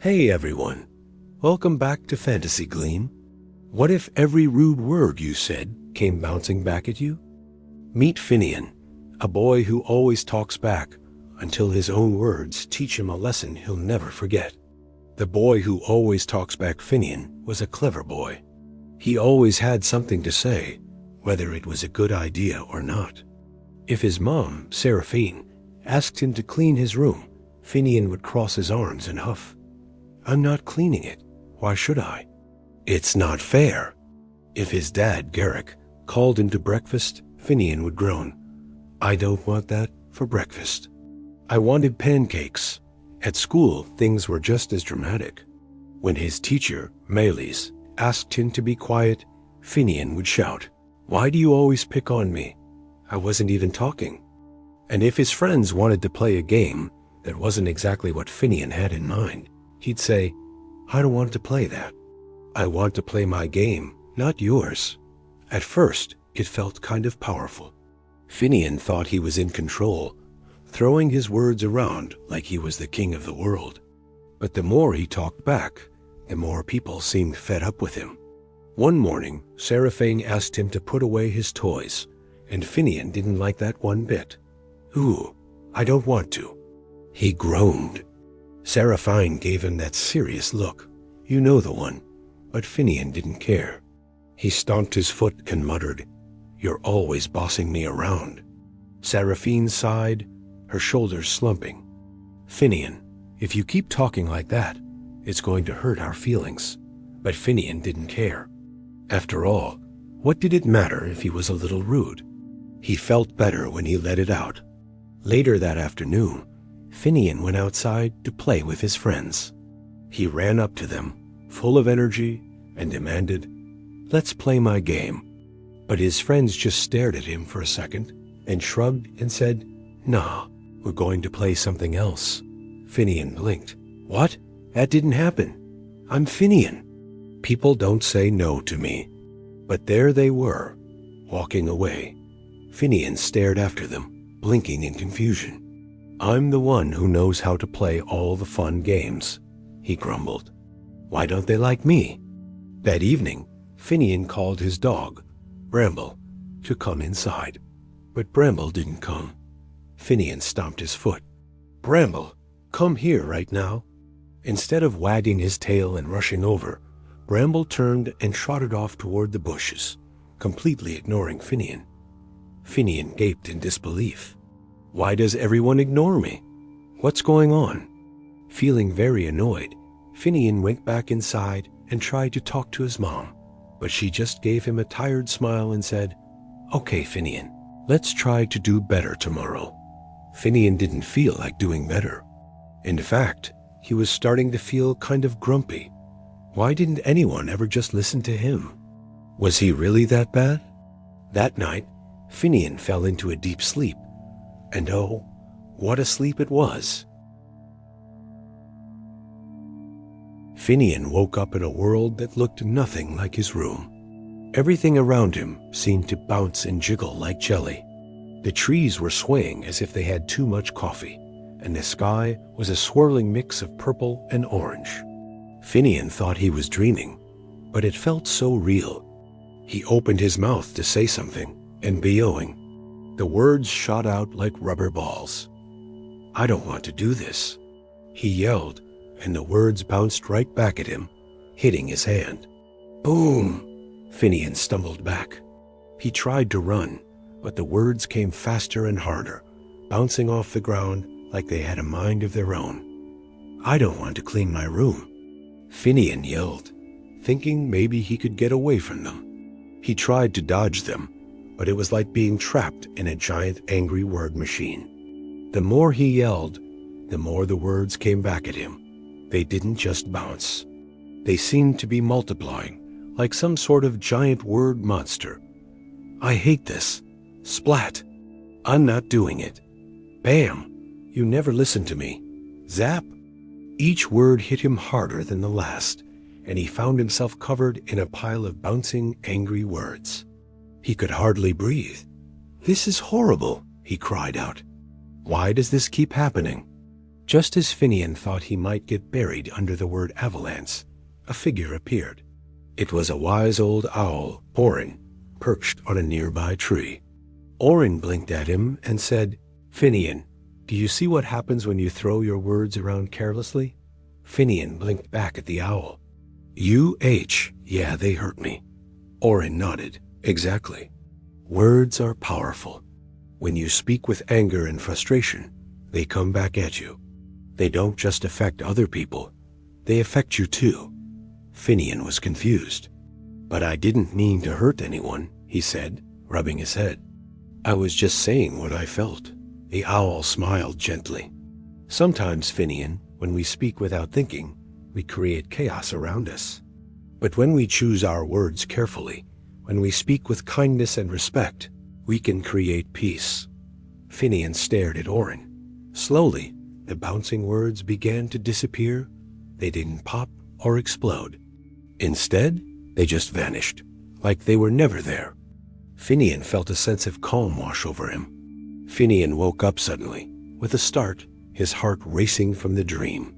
Hey everyone, welcome back to Fantasy Gleam. What if every rude word you said came bouncing back at you? Meet Finnian, a boy who always talks back until his own words teach him a lesson he'll never forget. The boy who always talks back Finnian was a clever boy. He always had something to say, whether it was a good idea or not. If his mom, Seraphine, asked him to clean his room, Finnian would cross his arms and huff. "I'm not cleaning it. Why should I? It's not fair." If his dad, Garrick, called him to breakfast, Finnian would groan. "I don't want that for breakfast. I wanted pancakes." At school, things were just as dramatic. When his teacher, Melis, asked him to be quiet, Finnian would shout, "Why do you always pick on me? I wasn't even talking." And if his friends wanted to play a game that wasn't exactly what Finnian had in mind, he'd say, "I don't want to play that. I want to play my game, not yours." At first, it felt kind of powerful. Finnian thought he was in control, throwing his words around like he was the king of the world. But the more he talked back, the more people seemed fed up with him. One morning, Seraphine asked him to put away his toys, and Finnian didn't like that one bit. "Ooh, I don't want to." He groaned. Seraphine gave him that serious look. You know the one. But Finnian didn't care. He stomped his foot and muttered, "You're always bossing me around." Seraphine sighed, her shoulders slumping. "Finnian, if you keep talking like that, it's going to hurt our feelings." But Finnian didn't care. After all, what did it matter if he was a little rude? He felt better when he let it out. Later that afternoon, Finnian went outside to play with his friends. He ran up to them, full of energy, and demanded, "Let's play my game." But his friends just stared at him for a second and shrugged and said, "Nah, we're going to play something else." Finnian blinked. "What? That didn't happen. I'm Finnian. People don't say no to me." But there they were, walking away. Finnian stared after them, blinking in confusion. "I'm the one who knows how to play all the fun games," he grumbled. "Why don't they like me?" That evening, Finnian called his dog, Bramble, to come inside. But Bramble didn't come. Finnian stomped his foot. "Bramble, come here right now." Instead of wagging his tail and rushing over, Bramble turned and trotted off toward the bushes, completely ignoring Finnian. Finnian gaped in disbelief. "Why does everyone ignore me? What's going on?" Feeling very annoyed, Finnian went back inside and tried to talk to his mom, but she just gave him a tired smile and said, "Okay, Finnian, let's try to do better tomorrow." Finnian didn't feel like doing better. In fact, he was starting to feel kind of grumpy. Why didn't anyone ever just listen to him? Was he really that bad? That night, Finnian fell into a deep sleep. And oh, what a sleep it was. Finnian woke up in a world that looked nothing like his room. Everything around him seemed to bounce and jiggle like jelly. The trees were swaying as if they had too much coffee, and the sky was a swirling mix of purple and orange. Finnian thought he was dreaming, but it felt so real. He opened his mouth to say something, and BOing. The words shot out like rubber balls. "I don't want to do this," he yelled, and the words bounced right back at him, hitting his hand. Boom! Finnian stumbled back. He tried to run, but the words came faster and harder, bouncing off the ground like they had a mind of their own. "I don't want to clean my room," Finnian yelled, thinking maybe he could get away from them. He tried to dodge them, but it was like being trapped in a giant angry word machine. The more he yelled, the more the words came back at him. They didn't just bounce. They seemed to be multiplying, like some sort of giant word monster. "I hate this." Splat. "I'm not doing it." Bam. "You never listen to me." Zap. Each word hit him harder than the last, and he found himself covered in a pile of bouncing, angry words. He could hardly breathe. "This is horrible," he cried out. "Why does this keep happening?" Just as Finnian thought he might get buried under the word avalanche, a figure appeared. It was a wise old owl, Orrin, perched on a nearby tree. Orrin blinked at him and said, "Finnian, do you see what happens when you throw your words around carelessly?" Finnian blinked back at the owl. Yeah, they hurt me." Orrin nodded. "Exactly. Words are powerful. When you speak with anger and frustration, they come back at you. They don't just affect other people, they affect you too." Finnian was confused. "But I didn't mean to hurt anyone," he said, rubbing his head. "I was just saying what I felt." The owl smiled gently. "Sometimes, Finnian, when we speak without thinking, we create chaos around us. But when we choose our words carefully, when we speak with kindness and respect, we can create peace." Finnian stared at Orrin. Slowly, the bouncing words began to disappear. They didn't pop or explode. Instead, they just vanished, like they were never there. Finnian felt a sense of calm wash over him. Finnian woke up suddenly, with a start, his heart racing from the dream.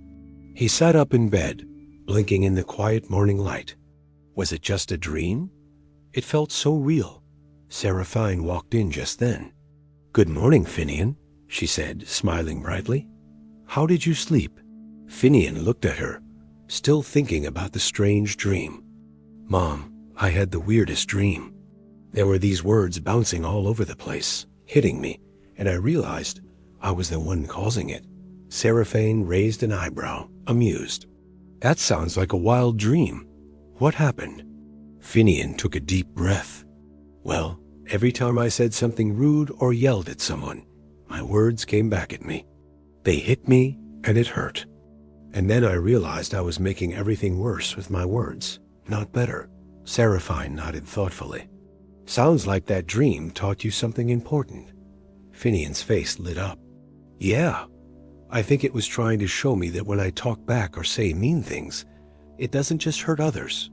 He sat up in bed, blinking in the quiet morning light. Was it just a dream? It felt so real. Seraphine walked in just then. "Good morning, Finnian," she said, smiling brightly. "How did you sleep?" Finnian looked at her, still thinking about the strange dream. "Mom, I had the weirdest dream. There were these words bouncing all over the place, hitting me, and I realized I was the one causing it." Seraphine raised an eyebrow, amused. "That sounds like a wild dream. What happened?" Finnian took a deep breath. "Well, every time I said something rude or yelled at someone, my words came back at me. They hit me, and it hurt. And then I realized I was making everything worse with my words, not better." Seraphine nodded thoughtfully. "Sounds like that dream taught you something important." Finnian's face lit up. "Yeah, I think it was trying to show me that when I talk back or say mean things, it doesn't just hurt others,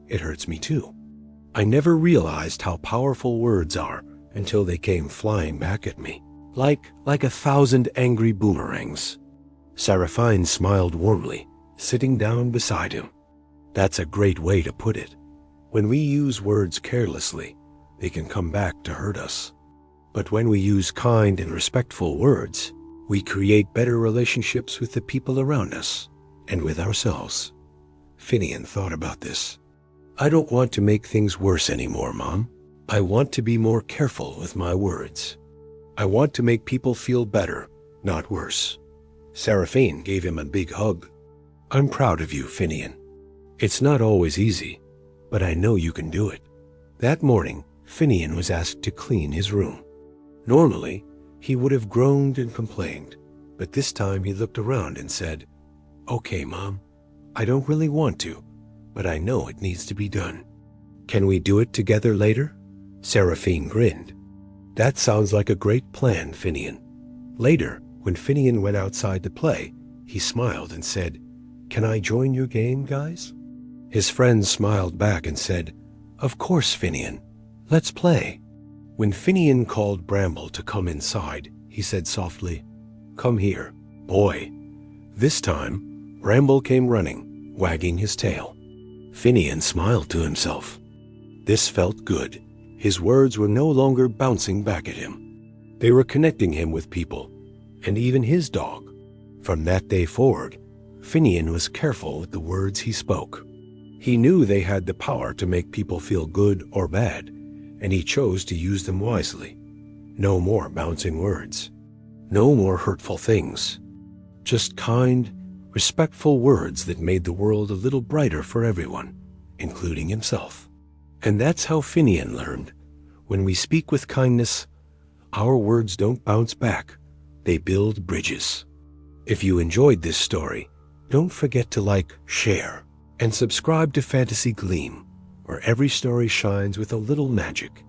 it hurts me too. I never realized how powerful words are until they came flying back at me, like 1,000 angry boomerangs." Seraphine smiled warmly, sitting down beside him. "That's a great way to put it. When we use words carelessly, they can come back to hurt us. But when we use kind and respectful words, we create better relationships with the people around us and with ourselves." Finnian thought about this. "I don't want to make things worse anymore, Mom. I want to be more careful with my words. I want to make people feel better, not worse." Seraphine gave him a big hug. "I'm proud of you, Finnian. It's not always easy, but I know you can do it." That morning, Finnian was asked to clean his room. Normally, he would have groaned and complained, but this time he looked around and said, "Okay, Mom, I don't really want to, but I know it needs to be done. Can we do it together later?" Seraphine grinned. "That sounds like a great plan, Finnian." Later, when Finnian went outside to play, he smiled and said, "Can I join your game, guys?" His friends smiled back and said, "Of course, Finnian. Let's play." When Finnian called Bramble to come inside, he said softly, "Come here, boy." This time, Bramble came running, wagging his tail. Finnian smiled to himself. This felt good. His words were no longer bouncing back at him. They were connecting him with people, and even his dog. From that day forward, Finnian was careful with the words he spoke. He knew they had the power to make people feel good or bad, and he chose to use them wisely. No more bouncing words. No more hurtful things. Just kind, respectful words that made the world a little brighter for everyone, including himself. And that's how Finnian learned. When we speak with kindness, our words don't bounce back. They build bridges. If you enjoyed this story, don't forget to like, share, and subscribe to Fantasy Gleam, where every story shines with a little magic.